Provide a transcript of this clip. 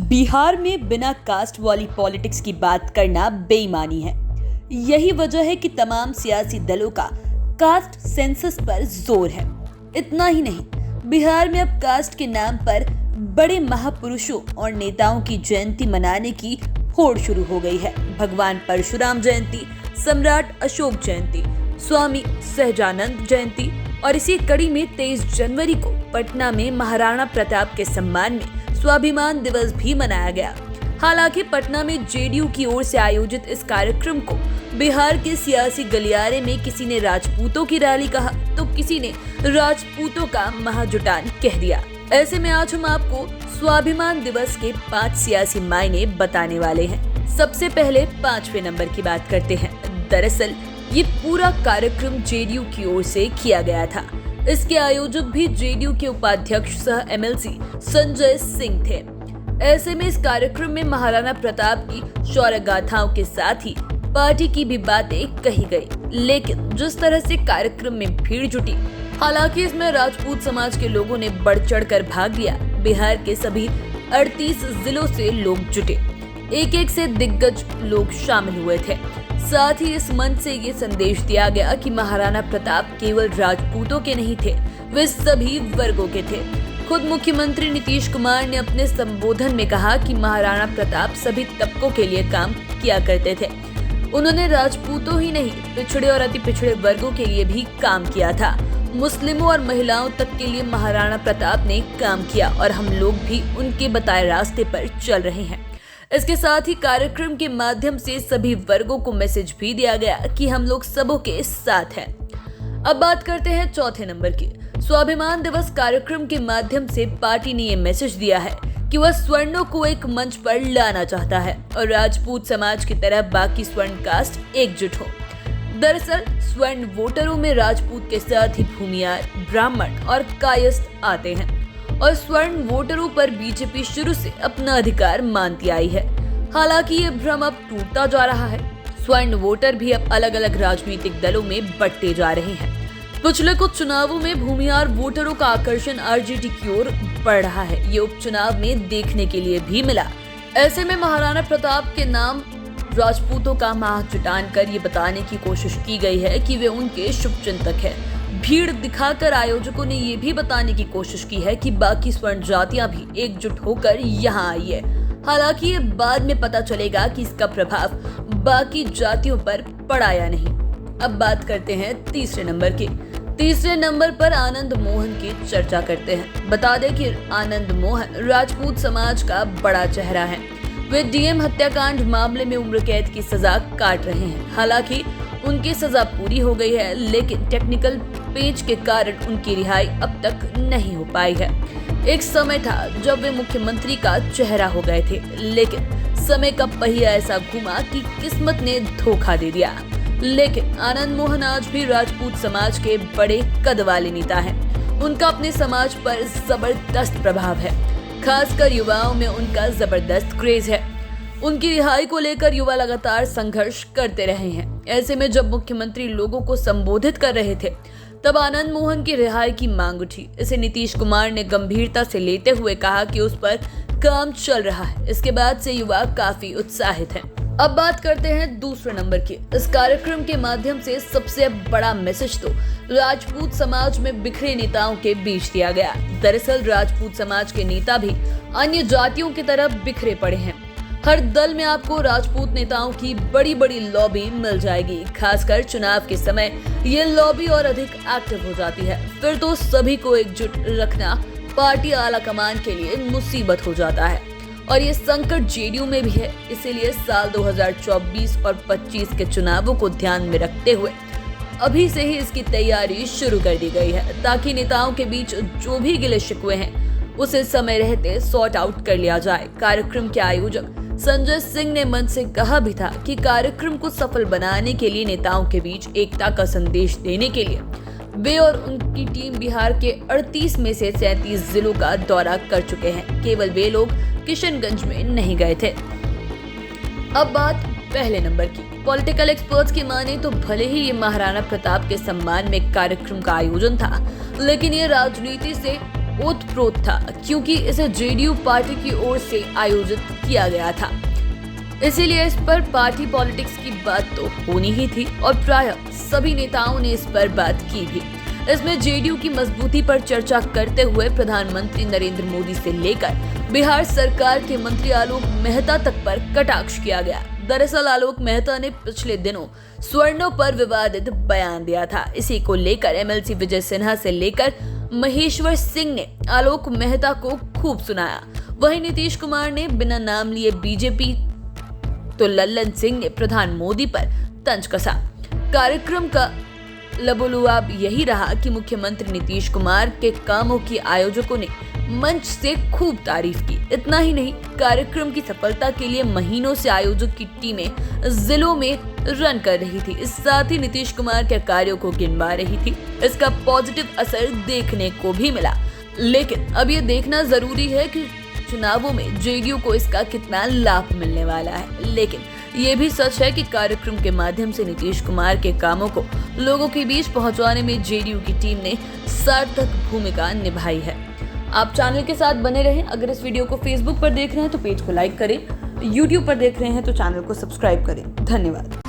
बिहार में बिना कास्ट वाली पॉलिटिक्स की बात करना बेईमानी है। यही वजह है कि तमाम सियासी दलों का कास्ट सेंसस पर जोर है। इतना ही नहीं, बिहार में अब कास्ट के नाम पर बड़े महापुरुषों और नेताओं की जयंती मनाने की होड़ शुरू हो गई है। भगवान परशुराम जयंती, सम्राट अशोक जयंती, स्वामी सहजानंद जयंती और इसी कड़ी में 23 जनवरी को पटना में महाराणा प्रताप के सम्मान में स्वाभिमान दिवस भी मनाया गया। हालांकि पटना में जेडीयू की ओर से आयोजित इस कार्यक्रम को बिहार के सियासी गलियारे में किसी ने राजपूतों की रैली कहा तो किसी ने राजपूतों का महाजुटान कह दिया। ऐसे में आज हम आपको स्वाभिमान दिवस के 5 सियासी मायने बताने वाले हैं। सबसे पहले 5वें नंबर की बात करते हैं। दरअसल ये पूरा कार्यक्रम जेडीयू की ओर से किया गया था। इसके आयोजक भी जेडीयू के उपाध्यक्ष सह एमएलसी संजय सिंह थे। ऐसे में इस कार्यक्रम में महाराणा प्रताप की शौर्य गाथाओं के साथ ही पार्टी की भी बातें कही गई। लेकिन जिस तरह से कार्यक्रम में भीड़ जुटी, हालांकि इसमें राजपूत समाज के लोगों ने बढ़ चढ़ कर भाग लिया। बिहार के सभी 38 जिलों से लोग जुटे, एक से दिग्गज लोग शामिल हुए थे। साथ ही इस मंच से ये संदेश दिया गया कि महाराणा प्रताप केवल राजपूतों के नहीं थे, वे सभी वर्गों के थे। खुद मुख्यमंत्री नीतीश कुमार ने अपने संबोधन में कहा कि महाराणा प्रताप सभी तबकों के लिए काम किया करते थे। उन्होंने राजपूतों ही नहीं, पिछड़े और अति पिछड़े वर्गों के लिए भी काम किया था। मुस्लिमों और महिलाओं तक के लिए महाराणा प्रताप ने काम किया और हम लोग भी उनके बताए रास्ते पर चल रहे हैं। इसके साथ ही कार्यक्रम के माध्यम से सभी वर्गों को मैसेज भी दिया गया कि हम लोग सबों के साथ हैं। अब बात करते हैं 4थे नंबर की। स्वाभिमान दिवस कार्यक्रम के माध्यम से पार्टी ने ये मैसेज दिया है कि वह स्वर्णों को एक मंच पर लाना चाहता है और राजपूत समाज की तरह बाकी स्वर्ण कास्ट एकजुट हो। दरअसल स्वर्ण वोटरों में राजपूत के साथ ही भूमियार, ब्राह्मण और कायस्थ आते हैं और स्वर्ण वोटरों पर बीजेपी शुरू से अपना अधिकार मानती आई है। हालांकि ये भ्रम अब टूटता जा रहा है। स्वर्ण वोटर भी अब अलग अलग राजनीतिक दलों में बंटते जा रहे हैं। पिछले कुछ चुनावों में भूमिहार वोटरों का आकर्षण आरजेडी की ओर बढ़ रहा है। ये उपचुनाव में देखने के लिए भी मिला। ऐसे में महाराणा प्रताप के नाम राजपूतों का माह जुटान कर ये बताने की कोशिश की गई है कि वे उनके शुभचिंतक हैं। भीड़ दिखाकर आयोजकों ने ये भी बताने की कोशिश की है कि बाकी स्वर्ण जातियां भी एकजुट होकर यहाँ आई है। हालांकि ये बाद में पता चलेगा कि इसका प्रभाव बाकी जातियों पर पड़ा या नहीं। अब बात करते हैं 3रे नंबर की। 3रे नंबर पर आनंद मोहन की चर्चा करते हैं। बता दें कि आनंद मोहन राजपूत समाज का बड़ा चेहरा है। वे डीएम हत्याकांड मामले में उम्र कैद की सजा काट रहे हैं। हालांकि उनकी सजा पूरी हो गई है, लेकिन टेक्निकल पेच के कारण उनकी रिहाई अब तक नहीं हो पाई है। एक समय था जब वे मुख्यमंत्री का चेहरा हो गए थे, लेकिन समय का पहिया ऐसा घुमा कि किस्मत ने धोखा दे दिया। लेकिन आनंद मोहन आज भी राजपूत समाज के बड़े कद वाले नेता हैं। उनका अपने समाज पर जबरदस्त प्रभाव है। खासकर युवाओं में उनका जबरदस्त क्रेज है। उनकी रिहाई को लेकर युवा लगातार संघर्ष करते रहे हैं। ऐसे में जब मुख्यमंत्री लोगों को संबोधित कर रहे थे, तब आनंद मोहन की रिहाई की मांग उठी। इसे नीतीश कुमार ने गंभीरता से लेते हुए कहा कि उस पर काम चल रहा है। इसके बाद से युवा काफी उत्साहित हैं। अब बात करते हैं 2रे नंबर की। इस कार्यक्रम के माध्यम से सबसे बड़ा मैसेज तो राजपूत समाज में बिखरे नेताओं के बीच दिया गया। दरअसल राजपूत समाज के नेता भी अन्य जातियों की तरह बिखरे पड़े हैं। हर दल में आपको राजपूत नेताओं की बड़ी बड़ी लॉबी मिल जाएगी। खासकर चुनाव के समय ये लॉबी और अधिक एक्टिव हो जाती है। फिर तो सभी को एकजुट रखना पार्टी आला कमान के लिए मुसीबत हो जाता है और ये संकट जेडीयू में भी है। इसीलिए साल 2024 और 25 के चुनावों को ध्यान में रखते हुए अभी से ही इसकी तैयारी शुरू कर दी गई है, ताकि नेताओं के बीच जो भी गिले शिकवे हैं उसे समय रहते सॉर्ट आउट कर लिया जाए। कार्यक्रम के आयोजक संजय सिंह ने मंच से कहा भी था कि कार्यक्रम को सफल बनाने के लिए नेताओं के बीच एकता का संदेश देने के लिए वे और उनकी टीम बिहार के 38 में से 37 जिलों का दौरा कर चुके हैं। केवल वे लोग किशनगंज में नहीं गए थे। अब बात 1 नंबर की। पॉलिटिकल एक्सपर्ट्स की माने तो भले ही ये महाराणा प्रताप के सम्मान में कार्यक्रम का आयोजन था, लेकिन ये राजनीति से ओतप्रोत था क्योंकि इसे जेडीयू पार्टी की ओर से आयोजित किया गया था। इसीलिए इस पर पार्टी पॉलिटिक्स की बात तो होनी ही थी और प्रायः सभी नेताओं ने इस पर बात की भी। इसमें जेडीयू की मजबूती पर चर्चा करते हुए प्रधानमंत्री नरेंद्र मोदी से लेकर बिहार सरकार के मंत्री आलोक मेहता तक पर कटाक्ष किया गया। दरअसल आलोक मेहता ने पिछले दिनों स्वर्णों पर विवादित बयान दिया था। इसी को लेकर एमएलसी विजय सिन्हा से लेकर महेश्वर सिंह ने आलोक मेहता को खूब सुनाया। वहीं नीतीश कुमार ने बिना नाम लिए बीजेपी तो लल्लन सिंह ने प्रधान मोदी पर तंज कसा। कार्यक्रम का लबोलुआब यही रहा कि मुख्यमंत्री नीतीश कुमार के कामों की आयोजकों ने मंच से खूब तारीफ की। इतना ही नहीं, कार्यक्रम की सफलता के लिए महीनों से आयोजक की टीमें जिलों में रन कर रही थी। इस साथ ही नीतीश कुमार के कार्यों को गिनवा रही थी। इसका पॉजिटिव असर देखने को भी मिला। लेकिन अब ये देखना जरूरी है कि चुनावों में जेडीयू को इसका कितना लाभ मिलने वाला है। लेकिन ये भी सच है कि कार्यक्रम के माध्यम से नीतीश कुमार के कामों को लोगों के बीच पहुंचाने में जेडीयू की टीम ने सार्थक भूमिका निभाई है। आप चैनल के साथ बने रहें। अगर इस वीडियो को फेसबुक पर देख रहे हैं तो पेज को लाइक करें, यूट्यूब पर देख रहे हैं तो चैनल को सब्सक्राइब करें। धन्यवाद।